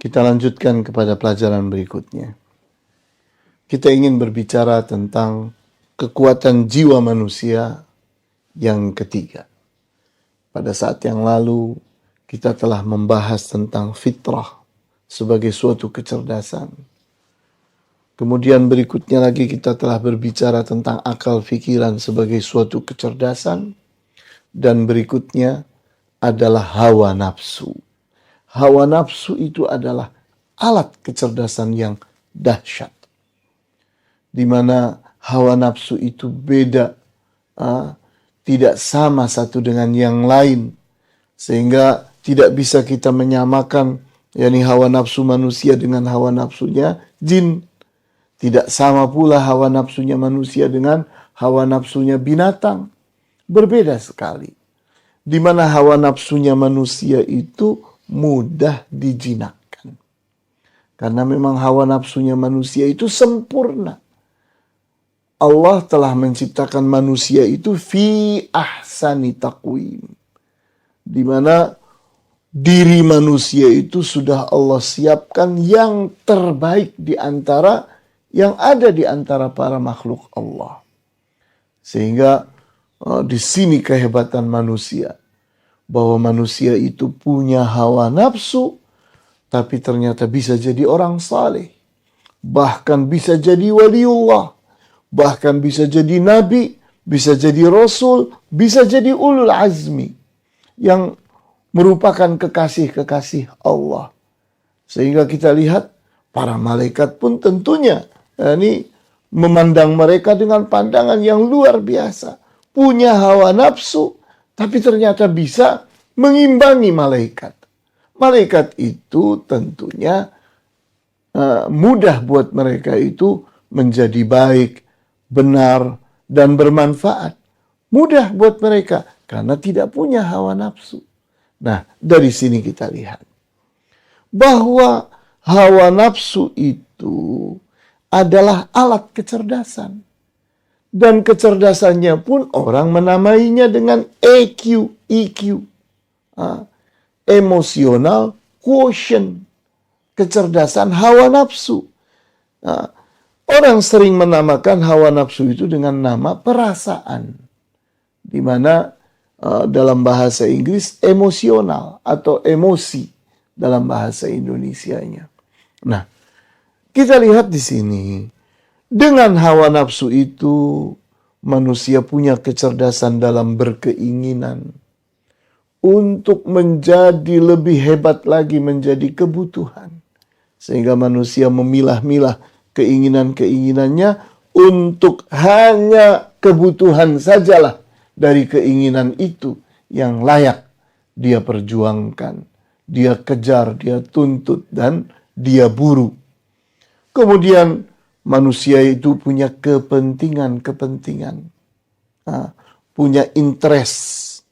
Kita lanjutkan kepada pelajaran berikutnya. Kita ingin berbicara tentang kekuatan jiwa manusia yang ketiga. Pada saat yang lalu, kita telah membahas tentang fitrah sebagai suatu kecerdasan. Kemudian berikutnya lagi kita telah berbicara tentang akal pikiran sebagai suatu kecerdasan. Dan berikutnya adalah hawa nafsu. Hawa nafsu itu adalah alat kecerdasan yang dahsyat. Di mana hawa nafsu itu beda, tidak sama satu dengan yang lain. Sehingga tidak bisa kita menyamakan hawa nafsu manusia dengan hawa nafsunya jin. Tidak sama pula hawa nafsunya manusia dengan hawa nafsunya binatang. Berbeda sekali. Di mana hawa nafsunya manusia itu mudah dijinakkan. Karena memang hawa nafsunya manusia itu sempurna. Allah telah menciptakan manusia itu fi ahsani taqwim. Di mana diri manusia itu sudah Allah siapkan yang terbaik di antara yang ada di antara para makhluk Allah. Sehingga di sini kehebatan manusia. Bahwa manusia itu punya hawa nafsu, tapi ternyata bisa jadi orang saleh. Bahkan bisa jadi waliullah. Bahkan bisa jadi nabi, bisa jadi rasul, bisa jadi ulul azmi. Yang merupakan kekasih-kekasih Allah. Sehingga kita lihat para malaikat pun tentunya memandang mereka dengan pandangan yang luar biasa. Punya hawa nafsu, tapi ternyata bisa mengimbangi malaikat. Malaikat itu tentunya mudah buat mereka itu menjadi baik, benar, dan bermanfaat. Mudah buat mereka karena tidak punya hawa nafsu. Nah, dari sini kita lihat bahwa hawa nafsu itu adalah alat kecerdasan. Dan kecerdasannya pun orang menamainya dengan EQ. Emosional quotient. Kecerdasan hawa nafsu. Orang sering menamakan hawa nafsu itu dengan nama perasaan. Di mana dalam bahasa Inggris emosional atau emosi dalam bahasa Indonesianya. Nah, kita lihat di sini. Dengan hawa nafsu itu, manusia punya kecerdasan dalam berkeinginan untuk menjadi lebih hebat lagi menjadi kebutuhan. Sehingga manusia memilah-milah keinginan-keinginannya untuk hanya kebutuhan sajalah dari keinginan itu yang layak dia perjuangkan, dia kejar, dia tuntut, dan dia buru. Kemudian manusia itu punya kepentingan-kepentingan, punya interest,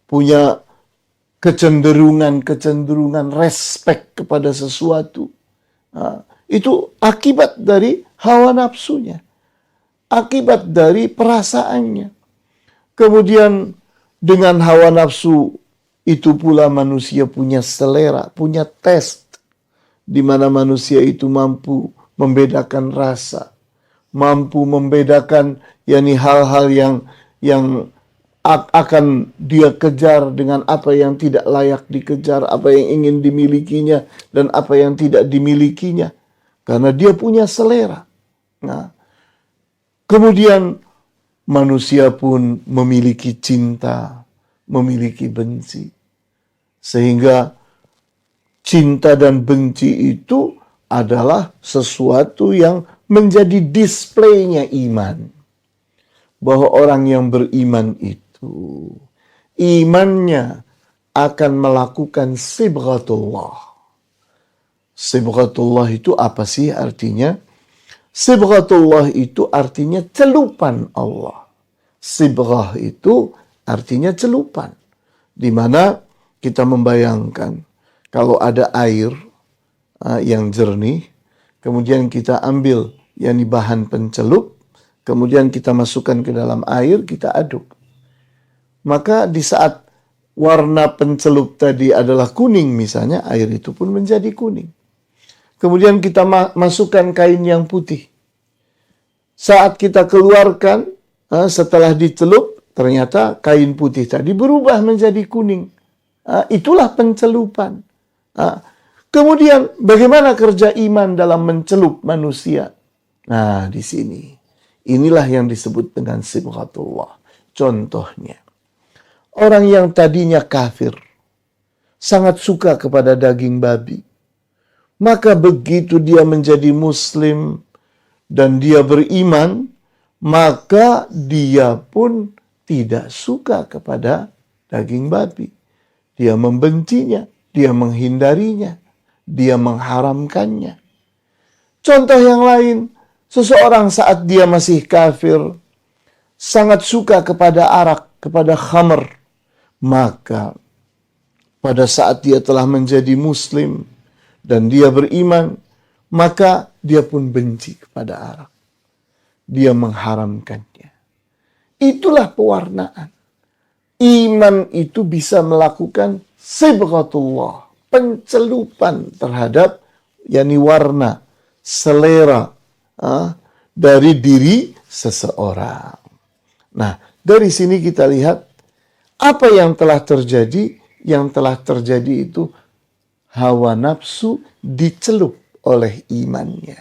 punya kecenderungan-kecenderungan respect kepada sesuatu. Itu akibat dari hawa nafsunya, akibat dari perasaannya. Kemudian dengan hawa nafsu itu pula manusia punya selera, punya taste, di mana manusia itu mampu membedakan rasa, mampu membedakan hal-hal yang akan dia kejar dengan apa yang tidak layak dikejar, apa yang ingin dimilikinya dan apa yang tidak dimilikinya, karena dia punya selera. Nah, kemudian manusia pun memiliki cinta, memiliki benci, sehingga cinta dan benci itu adalah sesuatu yang menjadi displaynya iman. Bahwa orang yang beriman itu, imannya akan melakukan sibghatullah. Sibghatullah itu apa sih artinya? Sibghatullah itu artinya celupan Allah. Sibghah itu artinya celupan. Di mana kita membayangkan kalau ada air yang jernih, kemudian kita ambil bahan pencelup, kemudian kita masukkan ke dalam air, kita aduk. Maka di saat warna pencelup tadi adalah kuning misalnya, air itu pun menjadi kuning. Kemudian kita masukkan kain yang putih. Saat kita keluarkan, setelah dicelup, ternyata kain putih tadi berubah menjadi kuning. Itulah pencelupan. Kemudian bagaimana kerja iman dalam mencelup manusia? Nah, di sini. Inilah yang disebut dengan sibghatullah. Contohnya, orang yang tadinya kafir, sangat suka kepada daging babi. Maka begitu dia menjadi muslim dan dia beriman, maka dia pun tidak suka kepada daging babi. Dia membencinya, dia menghindarinya, dia mengharamkannya. Contoh yang lain, seseorang saat dia masih kafir, sangat suka kepada arak, kepada khamr. Maka pada saat dia telah menjadi muslim dan dia beriman, maka dia pun benci kepada arak. Dia mengharamkannya. Itulah pewarnaan. Iman itu bisa melakukan sibghatullah, pencelupan terhadap warna, selera dari diri seseorang. Nah, dari sini kita lihat apa yang telah terjadi. Yang telah terjadi itu hawa nafsu dicelup oleh imannya.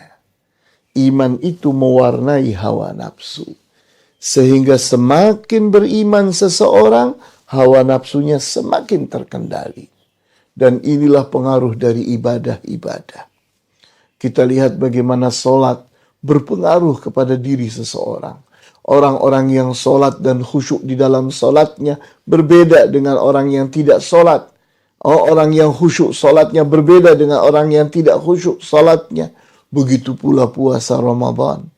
Iman itu mewarnai hawa nafsu. Sehingga semakin beriman seseorang, hawa nafsunya semakin terkendali. Dan inilah pengaruh dari ibadah-ibadah. Kita lihat bagaimana sholat berpengaruh kepada diri seseorang. Orang-orang yang sholat dan khusyuk di dalam sholatnya berbeda dengan orang yang tidak sholat. Orang yang khusyuk sholatnya berbeda dengan orang yang tidak khusyuk sholatnya. Begitu pula puasa Ramadan.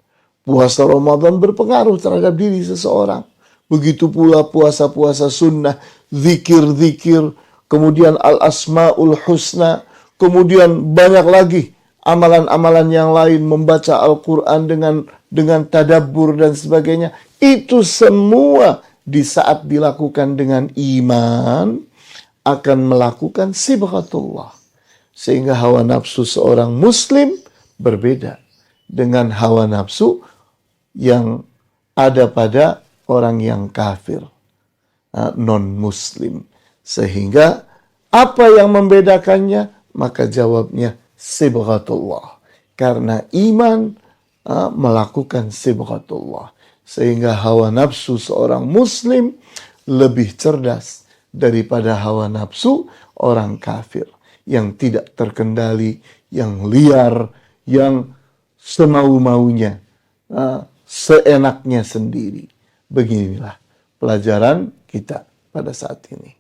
Puasa Ramadan berpengaruh terhadap diri seseorang. Begitu pula puasa-puasa sunnah, zikir-zikir, kemudian al-asma'ul husna, kemudian banyak lagi amalan-amalan yang lain, membaca Al-Quran dengan tadabbur dan sebagainya. Itu semua di saat dilakukan dengan iman akan melakukan sibghatullah. Sehingga hawa nafsu seorang muslim berbeda dengan hawa nafsu yang ada pada orang yang kafir, non-muslim. Sehingga apa yang membedakannya? Maka jawabnya sibghatullah. Karena iman melakukan sibghatullah. Sehingga hawa nafsu seorang muslim lebih cerdas daripada hawa nafsu orang kafir. Yang tidak terkendali, yang liar, yang semau-maunya, seenaknya sendiri. Beginilah pelajaran kita pada saat ini.